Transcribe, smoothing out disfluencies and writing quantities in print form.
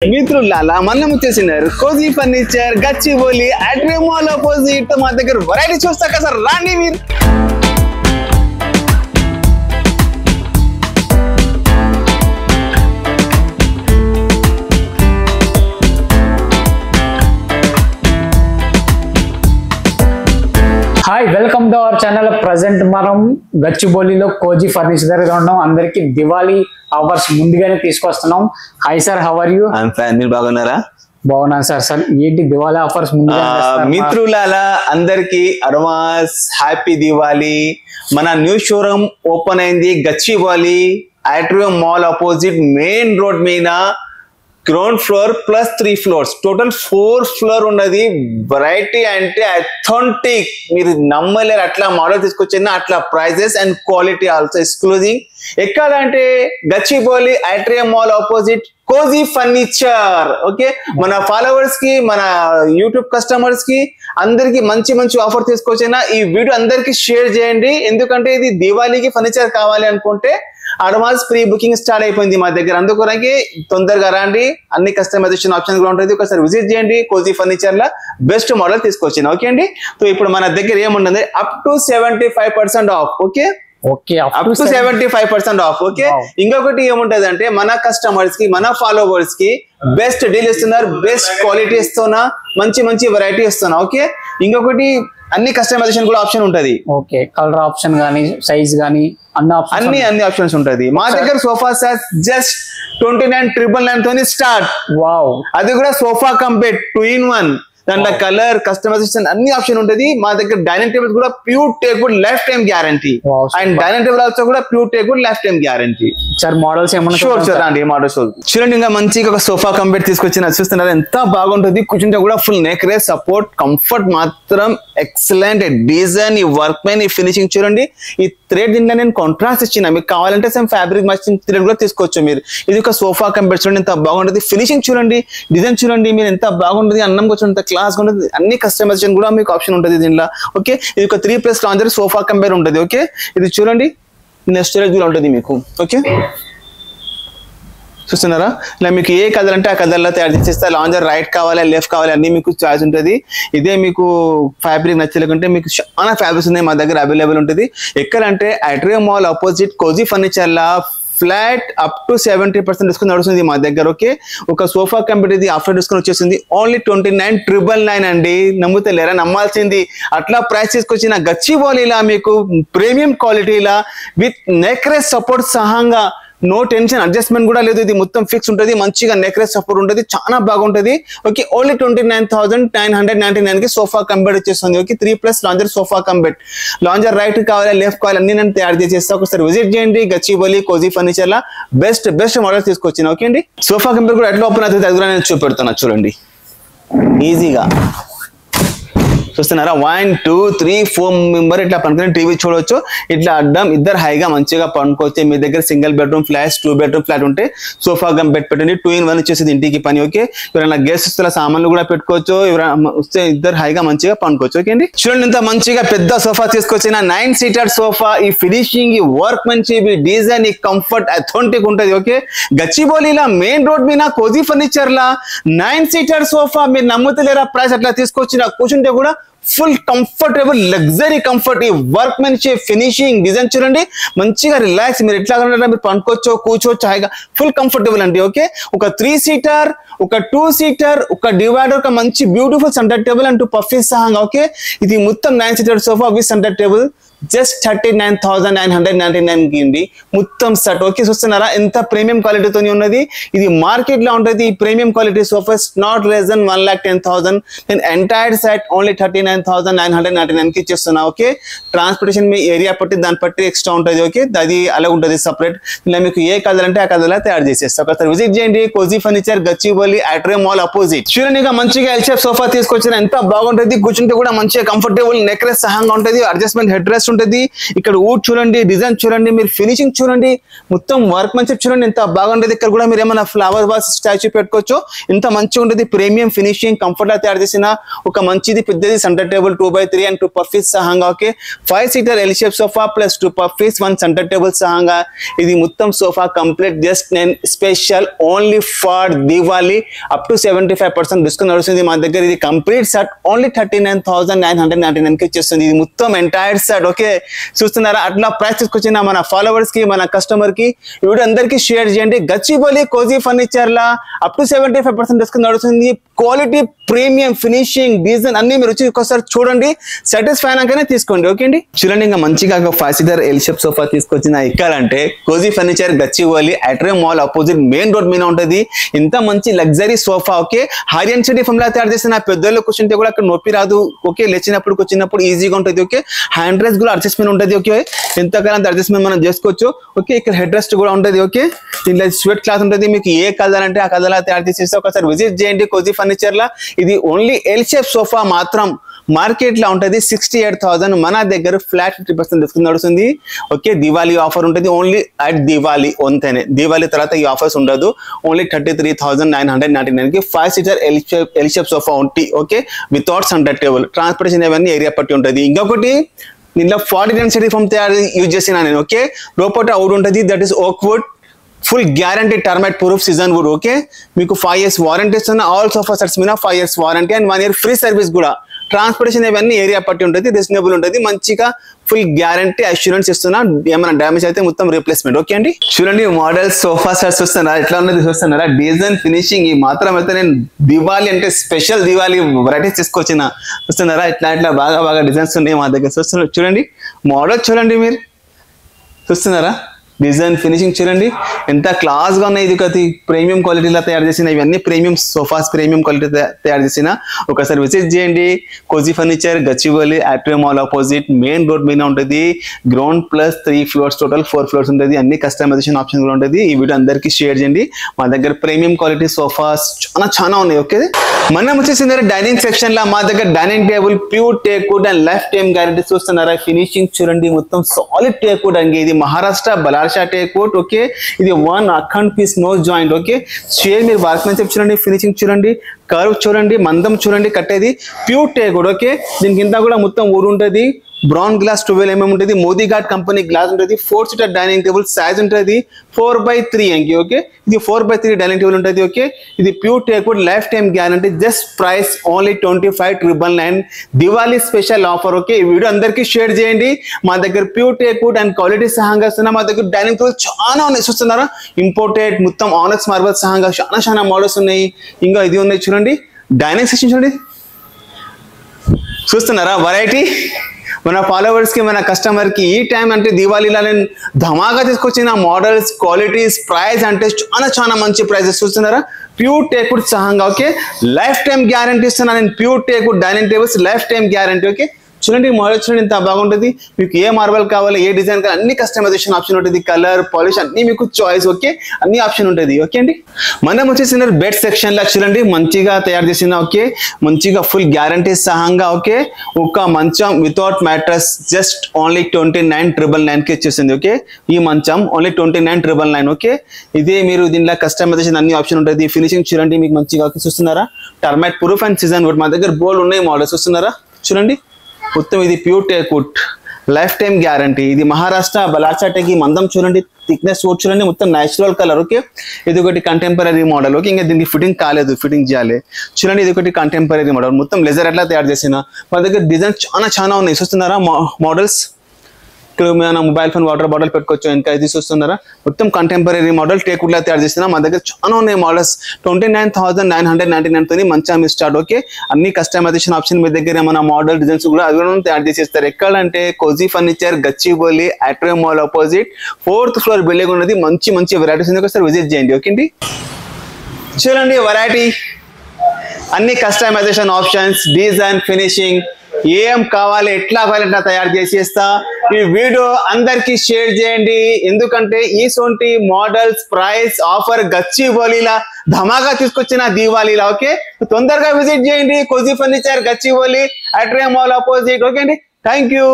మిత్రులారా మనం వచ్చేసినారు Cozy furniture Gachibowli అట్రియం mall opposite మా దగ్గర వెరైటీ చూస్తా కదా సార్ రాండి మీరు. Hi welcome to our channel. Present మనం గచ్చిబౌలిలో కోజీ ఫర్నిచర్ దగ్గర ఉన్నాం. అందరికి దివాళీ ఆఫర్స్ ముందుగానే తీసుకొస్తున్నాం. Hi sir, how are you? I'm fine, మీరు బాగున్నారా? బాగున్నాను సార్. సార్ ఏంటి దివాళీ ఆఫర్స్ ముందుగా? మిత్రులారా అందరికి అడ్వాన్స్ హ్యాపీ దివాళీ. మన న్యూ షోరూమ్ ఓపెన్ అయింది Gachibowli అట్రియం mall opposite main road మీద. Ground floor plus 3 floors, total 4 floor ఉన్నది. వెరైటీ అంటే అథెంటిక్, మీరు నమ్మలేరు. అట్లా మోడల్ తీసుకొచ్చిన అట్లా prices and quality also exclusive. ఎక్కడ అంటే Gachibowli అట్రియం mall opposite Cozy Furniture. Okay, మన ఫాలోవర్స్ కి, మన యూట్యూబ్ కస్టమర్స్ కి అందరికి మంచి మంచి ఆఫర్ తీసుకొచ్చిన ఈ వీడియో అందరికి షేర్ చేయండి. ఎందుకంటే ఇది దివాళీకి ఫర్నిచర్ కావాలి అనుకుంటే అడ్వాన్స్ ప్రీ బుకింగ్ స్టార్ట్ అయిపోయింది మా దగ్గర. అందుకోరానికి తొందరగా రండి. అన్ని కస్టమైజేషన్ ఆప్షన్ కూడా ఉంటుంది. ఒకసారి విజిట్ చేయండి. కోజీ ఫర్నిచర్ లా బెస్ట్ మోడల్ తీసుకొచ్చింది. ఓకే అండి. సో ఇప్పుడు మన దగ్గర ఏముంటుంది, up to 75% of. Okay, up to 75% of. Okay, ఇంకొకటి ఏముంటది అంటే మన కస్టమర్స్ కి, మన ఫాలోవర్స్ కి బెస్ట్ డీల్ ఇస్తున్నారు, బెస్ట్ క్వాలిటీ ఇస్తున్నా, మంచి మంచి వెరైటీ ఇస్తున్నా. ఓకే, ఇంకొకటి అన్ని కస్టమైజేషన్ కూడా ఆప్షన్ ఉంటది. ఓకే, కలర్ ఆప్షన్ గానీ, సైజ్ గానీ అన్ని ఆప్షన్స్ ఉంటది మా దగ్గర. సోఫా సెట్ జస్ట్ 29,999 తోని స్టార్ట్. వావ్, అది కూడా సోఫా కంపెట్ 2-in-1. దాంట్లో కలర్ కస్టమైజేషన్ అన్ని ఆప్షన్ ఉంటది మా దగ్గర. డైనింగ్ టేబుల్ కూడా pure teak lifetime guarantee. And dining table also కూడా pure teak lifetime guarantee. Sir models ఏమన్నా చూడండి, మోడల్స్ చూడండి. ఇంకా మంచిగా ఒక సోఫా కంపెట్ తీసుకొచ్చిన చూస్తున్నారు, ఎంత బాగుంటుంది. కూర్చుంటే కూడా full neck rest support, comfort మాత్రం ఎక్సలెంట్. డిజైన్, ఈ వర్క్ మ్యాన్, ఈ ఫినిషింగ్ చూడండి. ఈ థ్రెడ్ దీంట్లో నేను కాంట్రాస్ట్ ఇచ్చిన, మీకు కావాలంటే సేమ్ ఫ్యాబ్రిక్ మ్యాచింగ్ థ్రెడ్ కూడా తీసుకోవచ్చు మీరు. ఇది ఒక సోఫా కంపెట్ చూడండి, ఎంత బాగుంటుంది. ఫినిషింగ్ చూడండి, డిజైన్ చూడండి, మీరు ఎంత బాగుంటుంది. అన్నం కూర్చొని ఎంత క్లాస్ ఉంటుంది. అన్ని కస్టమైజేషన్ కూడా మీకు ఆప్షన్ ఉంటుంది దీనిలో. ఓకే, ఇది ఒక 3+ లాంజర్ సోఫా కంపెట్ ఉంటుంది. ఓకే, ఇది చూడండి, స్టోరేజ్ కూడా ఉంటుంది మీకు. ఓకే, చూస్తున్నారా? ఇలా మీకు ఏ కలర్ అంటే ఆ కలర్లో తయారు చేసేస్తా. లాంజర్ రైట్ కావాలి, లెఫ్ట్ కావాలి, అన్ని మీకు చాయిస్ ఉంటుంది. ఇదే మీకు ఫ్యాబ్రిక్ నచ్చలేకుంటే మీకు చాలా ఫ్యాబ్రిక్స్ ఉన్నాయి మా దగ్గర అవైలబుల్ ఉంటుంది. ఎక్కడంటే Atrium mall opposite Cozy Furniture లా ఫ్లాట్ అప్ టు 70% డిస్కౌంట్ నడుస్తుంది మా దగ్గర. ఓకే, ఒక సోఫా కంపెనీ ఇది ఆఫ్టర్ డిస్కౌంట్ వచ్చేసింది ఓన్లీ 29,999 అండి. నమ్ముతలేరా? నమ్మాల్సింది. అట్లా ప్రైస్ తీసుకొచ్చిన గచ్చిబౌలిలా మీకు ప్రీమియం క్వాలిటీలా విత్ నెక్ రేస్ సపోర్ట్ సహంగా, నో టెన్షన్, అడ్జస్ట్మెంట్ కూడా లేదు. ఇది మొత్తం ఫిక్స్ ఉంటుంది. మంచిగా నెక్ రేస్ సపోర్ట్ ఉంటుంది, చాలా బాగుంటుంది. ఓకే, ఓన్లీ 29,999 కి సోఫా కంపెట్ వచ్చేస్తుంది. Okay, 3+ lounger sofa కంపెట్. Lounger right కావాలి, లెఫ్ట్ కావాలి, అన్ని నేను తయారు చేసేస్తా. ఒకసారి విజిట్ చేయండి. గచ్చిబౌలి కోజీ ఫర్నిచర్ లా బెస్ట్ మోడల్ తీసుకొచ్చిన. ఓకే అండి. సోఫా కంపెట్ కూడా ఎట్లా ఓపెన్ అవుతుంది అది కూడా నేను చూపెడుతున్నా చూడండి. ఈజీగా చూస్తున్నారా? 1, 2, 3, 4 మెంబర్ ఇట్లా పనుకుని టీవీ చూడవచ్చు. ఇట్లా అడ్డం ఇద్దరు హైగా మంచిగా పనుకోవచ్చు. మీ దగ్గర single bedroom flat, 2 bedroom flat ఉంటే సోఫా కంపెట్ పెట్టండి. 2-in-1 వచ్చేసి ఇంటికి పని. ఓకే, ఎవరైనా గెస్ట్ వస్తే సామాన్లు కూడా పెట్టుకోవచ్చు. ఎవరైనా వస్తే ఇద్దరు హైగా మంచిగా పనుకోవచ్చు. ఓకే అండి. చూడండి, ఇంత మంచిగా పెద్ద సోఫా తీసుకొచ్చిన 9-seater సోఫా. ఈ ఫినిషింగ్, ఈ వర్క్ మంచి, ఈ డిజైన్, ఈ కంఫర్ట్ అథెంటిక్ ఉంటుంది. ఓకే, గచ్చిబౌలిలా మెయిన్ రోడ్ మీద కోజీ ఫర్నిచర్ లా 9-seater సోఫా. మీరు నమ్ముతలేరా? ప్రైస్ అట్లా తీసుకొచ్చిన కూర్చుంటే కూడా ఫుల్ కంఫర్టబుల్ లగ్జరీ కంఫర్ట్. ఈ వర్క్ మంచి ఫినిషింగ్, డిజైన్ చూడండి, మంచిగా రిలాక్స్. మీరు ఎట్లా మీరు పండుకోవచ్చు, కూర్చోవచ్చు హాయిగా, ఫుల్ కంఫర్టబుల్ అండి. ఓకే, ఒక 3-seater, ఒక 2-seater, ఒక డివైడర్, ఒక మంచి beautiful centre table and 2 puffy సహంగా. ఓకే, ఇది మొత్తం 9-seater sofa with centre table just 39,999 కి మొత్తం సెట్. ఓకే, చూస్తున్నారా ఎంత ప్రీమియం క్వాలిటీతో ఉన్నది. ఇది మార్కెట్ లో ఉంటుంది. ఈ premium quality sofas not less than 1,10,000. నేను ఎంటైర్ సెట్ ఓన్లీ 39,999 కి ఇచ్చేస్తున్నా. ఓకే, ట్రాన్స్పోర్టేషన్ మీ ఏరియా పట్టి దాన్ని బట్టి ఎక్స్ట్రా ఉంటుంది. ఓకే, అది అలా ఉంటుంది సపరేట్. ఇలా మీకు ఏ కలర్ అంటే ఆ కలర్ లా తయారు చేసేస్తా. ఒకసారి విజిట్ చేయండి. Cosy furniture Gachibowli అట్రియం mall opposite. చూడండి, మంచిగా ఎల్ షేప్ సోఫా తీసుకొచ్చిన ఎంత బాగుంటుంది. కూర్చుంటే కూడా మంచిగా కంఫర్టబుల్, నెక్ రేస్ సహంగా ఉంటుంది. అడ్జస్ట్మెంట్, హెడ్ రెస్ట్ ఇంట్రెస్ట్ ఉంటుంది. ఇక్కడ వుడ్ చూడండి, డిజైన్ చూడండి, మీరు ఫినిషింగ్ చూడండి, మొత్తం వర్క్ మంచిగా చూడండి ఎంత బాగుంటుంది. ఇక్కడ కూడా మీరు ఏమైనా ఫ్లవర్ వాస్ స్టాచ్యూ పెట్టుకోవచ్చు, ఇంత మంచిగా ఉంటుంది. ప్రీమియం ఫినిషింగ్, కంఫర్ట్ గా తయారు చేసిన ఒక మంచిది పెద్దది సెంటర్ టేబుల్ 2x3 అండ్ 2 పర్ఫీస్ సహంగా. Okay, 5 seater L shape sofa plus 2 పర్ఫీస్ 1 సెంటర్ టేబుల్ సహంగా. ఇది మొత్తం సోఫా కంప్లీట్ జస్ట్ నేను special only for Diwali up to 75% discount నడుస్తుంది మా దగ్గర. ఇది కంప్లీట్ సెట్ ఓన్లీ 39,999 కి ఇచ్చేస్తుంది. ఇది మొత్తం ఎంటైర్ సెట్. ఓకే, చూస్తున్నారా? అట్లా ప్రైస్ తీసుకొచ్చిన మన ఫాలోవర్స్ కి, మన కస్టమర్ కి ఈ వీడియో అందరికీ షేర్ చేయండి. Gachibowli cosy Furniture law up to 75% discount నడుస్తుంది. క్వాలిటీ, ప్రీమియం, ఫినిషింగ్, డిజైన్ అన్ని మీరు వచ్చి ఒకసారి చూడండి, సాటిస్ఫై అయినాకనే తీసుకోండి. ఓకే అండి, చూడండి ఇంకా మంచిగా 5 సీటర్ ఎల్ షేప్ సోఫా తీసుకొచ్చిన ఎక్కాలంటే cozy furniture Gachibowli అట్రియం mall opposite main road మీద ఉంటుంది. ఇంత మంచి లగ్జరీ సోఫా. ఓకే, హరియన్ సిటీ ఫమ్ లా తయారు చేసిన పెద్దోళ్ళు కూర్చుంటే కూడా అక్కడ నొప్పి రాదు. ఓకే, లేచినప్పుడు కూర్చున్నప్పుడు ఈజీగా ఉంటుంది. ఓకే, హ్యాండ్ రెస్ట్ కూడా అడ్జస్ట్మెంట్ ఉంటుంది. ఓకే, ఎంతకాలం అడ్జస్ట్మెంట్ మనం చేసుకోవచ్చు. ఓకే, ఇక్కడ హెడ్ రెస్ట్ కూడా ఉంటుంది. ఓకే, దీంట్లో స్వెట్ క్లాత్ ఉంటుంది. మీకు ఏ కలర్ అంటే ఆ కలర్ లా తయారు చేసేస్తే ఒకసారి విజిట్ చేయండి కోజీ ఫర్నిచర్ లా. ఇది ఓన్లీ ఎల్ షేప్ సోఫా మాత్రం మార్కెట్ లో ఉంటుంది 68,000, మన దగ్గర ఫ్లాట్ 50% డిస్కౌంట్ నడుస్తుంది. ఓకే, దివాళీ ఆఫర్ ఉంటుంది ఓన్లీ అట్ దివాళీ అంతేనే. దివాళీ తర్వాత ఈ ఆఫర్స్ ఉండదు. ఓన్లీ 33,999 కి 5 సీటర్ ఎల్ షేప్ సోఫా ఉంటుంది. Okay, without centre table, transportation అవన్నీ ఏరియా పట్టి ఉంటుంది. ఇంకొకటి దీంట్లో 40 డెన్సిటీ ఫోమ్ తయారు యూజ్ చేసిన నేను. ఓకే, లోపల వుడ్ ఉంటుంది, that is oak wood, full guarantee, termite proof, season wood. Okay, మీకు 5 years వారంటీ ఇస్తున్నా. ఆల్ సోఫా సెట్స్ మీద 5 years warranty and 1 year free service కూడా. ట్రాన్స్పోర్టేషన్ ఇవన్నీ ఏరియా పట్టి ఉంటుంది, రీజనబుల్ ఉంటుంది, మంచిగా ఫుల్ గ్యారంటీ అష్యూరెన్స్ ఇస్తున్నా. ఏమైనా డ్యామేజ్ అయితే మొత్తం రీప్లేస్మెంట్. ఓకే అండి, చూడండి మోడల్ సోఫా సెట్స్ చూస్తున్నారా, ఎట్లా ఉన్నది చూస్తున్నారా? డిజైన్, ఫినిషింగ్, ఈ మాత్రం అయితే నేను దివాళీ అంటే స్పెషల్ దివాళీ వెరైటీస్ తీసుకొచ్చిన. చూస్తున్నారా? ఇట్లా బాగా డిజైన్స్ ఉన్నాయి మా దగ్గర. చూస్తున్నారు, చూడండి మోడల్ చూడండి, మీరు చూస్తున్నారా? డిజైన్, ఫినిషింగ్ చూడండి ఎంత క్లాస్ గా ఉన్నాయి. ఇది ఒక ప్రీమియం క్వాలిటీలో తయారు చేసిన, ఇవన్నీ ప్రీమియం సోఫాస్, ప్రీమియం క్వాలిటీ తయారు చేసిన. ఒకసారి విజిట్ చేయండి cosy furniture Gachibowli అట్రియం mall opposite main road మీద ఉంటుంది. Ground plus 3 floors, total 4 floors ఉంటుంది. అన్ని కస్టమైజేషన్ ఆప్షన్ కూడా ఉంటుంది. ఈ వీడియో అందరికీ షేర్ చేయండి. మా దగ్గర ప్రీమియం క్వాలిటీ సోఫాస్ చాలా ఉన్నాయి. ఓకే, మనం వచ్చేసింది డైనింగ్ సెక్షన్ లా. మా దగ్గర dining table pure teak wood and lifetime guarantee. చూస్తున్నారా? ఫినిషింగ్ చూడండి, మొత్తం సాలిడ్ టేక్ వుడ్ అండి. ఇది Maharashtra Balharshah teak wood. Okay, ఇది 1 అఖండ్ పీస్, నో జాయింట్. ఓకే, షేర్ మీరు వర్క్మెన్షిప్ చూడండి, ఫినిషింగ్ చూడండి, కర్వ్ చూడండి, మందం చూడండి, కట్టేది ప్యూర్ టేక్ వుడ్. ఓకే, దీని కింద కూడా మొత్తం వుడ్ ఉంటుంది. బ్రౌన్ గ్లాస్ 12 mm ఉంటుంది. మోదీ ఘాట్ కంపెనీ గ్లాస్ ఉంటుంది. 4 seater డైనింగ్ టేబుల్ సైజ్ ఉంటుంది 4x3 అంకి. ఓకే, ఇది 4x3 డైనింగ్ టేబుల్ ఉంటుంది. ఓకే, ఇది pure teak wood, life time guarantee. Just price only 25,999, Diwali special offer. Okay, ఈ వీడియో అందరికీ షేర్ చేయండి. మా దగ్గర pure teak wood and quality సహంగా వస్తున్నా. మా దగ్గర డైనింగ్ టేబుల్ చాలా ఉన్నాయి. చూస్తున్నారా? ఇంపోర్టెడ్, మొత్తం ఆనక్స్ మార్బల్ సహంగా చాలా మోడల్స్ ఉన్నాయి. ఇంకా ఇది ఉన్నాయి చూడండి, డైనింగ్ సెక్షన్ చూడండి. చూస్తున్నారా? వెరైటీ మన ఫాలోవర్స్ కి, మన కస్టమర్ కి ఈ టైం అంటే దివాళీలో నేను ధమాగా తీసుకొచ్చిన మోడల్స్, క్వాలిటీస్, ప్రైస్ అంటే చాలా మంచి ప్రైజెస్. చూస్తున్నారా? ప్యూర్ టేక్ వుడ్ సహంగా. ఓకే, లైఫ్ టైమ్ గ్యారంటీ ఇస్తున్నా నేను. Pure teak wood dining tables life time guarantee. Okay, చూడండి మోడల్ చూడండి ఎంత బాగుంటుంది. మీకు ఏ మార్బల్ కావాలి, ఏ డిజైన్ కావాలి, అన్ని కస్టమైజేషన్ ఆప్షన్ ఉంటుంది. కలర్, పాలిష్ అన్ని మీకు చాయిస్. ఓకే, అన్ని ఆప్షన్ ఉంటుంది. ఓకే అండి, మనం వచ్చేసిన బెడ్ సెక్షన్ లా చూడండి, మంచిగా తయారు చేసిన. ఓకే, మంచిగా ఫుల్ గ్యారంటీ సహంగా. ఓకే, ఒక మంచం వితౌట్ మ్యాట్రస్ జస్ట్ ఓన్లీ 29,999 కి వచ్చేసింది. ఓకే, ఈ మంచం ఓన్లీ 29,999. ఓకే, ఇదే మీరు దీనిలో కస్టమైజేషన్ అన్ని ఆప్షన్ ఉంటుంది. ఫినిషింగ్ చూడండి మీకు మంచిగా. చూస్తున్నారా? Termite proof and season wood. మా దగ్గర బోల్డ్ ఉన్నాయి మోడల్స్. చూస్తున్నారా? చూడండి మొత్తం ఇది pure teak wood, life time guarantee. ఇది మహారాష్ట్ర బలార్షా టేక్. ఈ మందం చూడండి, థిక్నెస్ చూడండి, మొత్తం నేచురల్ కలర్. ఓకే, ఇది ఒకటి కంటెంపరీ మోడల్. ఓకే, ఇంకా దీనికి ఫిట్టింగ్ కాలేదు, ఫిట్టింగ్ చేయాలి. చూడండి, ఇది ఒకటి కంటెంపరీ మోడల్, మొత్తం లెజర్ అట్లా తయారు చేసిన. మా దగ్గర డిజైన్ చాలా ఉన్నాయి. చూస్తున్నారా? మోడల్స్ మన మొబైల్ ఫోన్, వాటర్ బాటిల్ పెట్టుకోవచ్చు. ఇంకా ఇది చూస్తున్నారా? మొత్తం కంటెంపరీ మోడల్ టేక్ వుడ్ లా తయారు చేసిన. మా దగ్గర చాలా ఉన్నాయి మోడల్స్. 29,999 తోని మంచం స్టార్ట్. ఓకే, అన్ని కస్టమైజేషన్ ఆప్షన్ మీ దగ్గర. మన మోడల్ డిజైన్స్ కూడా అవి తయారు చేసేస్తారు. ఎక్కడంటే cozy furniture Gachibowli అట్రియం mall opposite 4th floor building ఉన్నది. మంచి వెరైటీస్ ఉంది. ఒకసారి విజిట్ చేయండి. ఓకే అండి, చూడండి వెరైటీ, అన్ని కస్టమైజేషన్ ఆప్షన్స్, డిజైన్, ఫినిషింగ్, ఏం కావాలి, ఎట్లా కావాలి ఎట్లా తయారు చేసేస్తా. ఈ వీడియో అందరికి షేర్ చేయండి, ఎందుకంటే ఈ సొంటి మోడల్స్, ప్రైస్, ఆఫర్ గచ్చిబౌలిలా ధమాగా తీసుకొచ్చిన దివాళీలా. ఓకే, తొందరగా విజిట్ చేయండి cosy furniture Gachibowli అట్రియం mall opposite. Okay అండి, థ్యాంక్ యూ.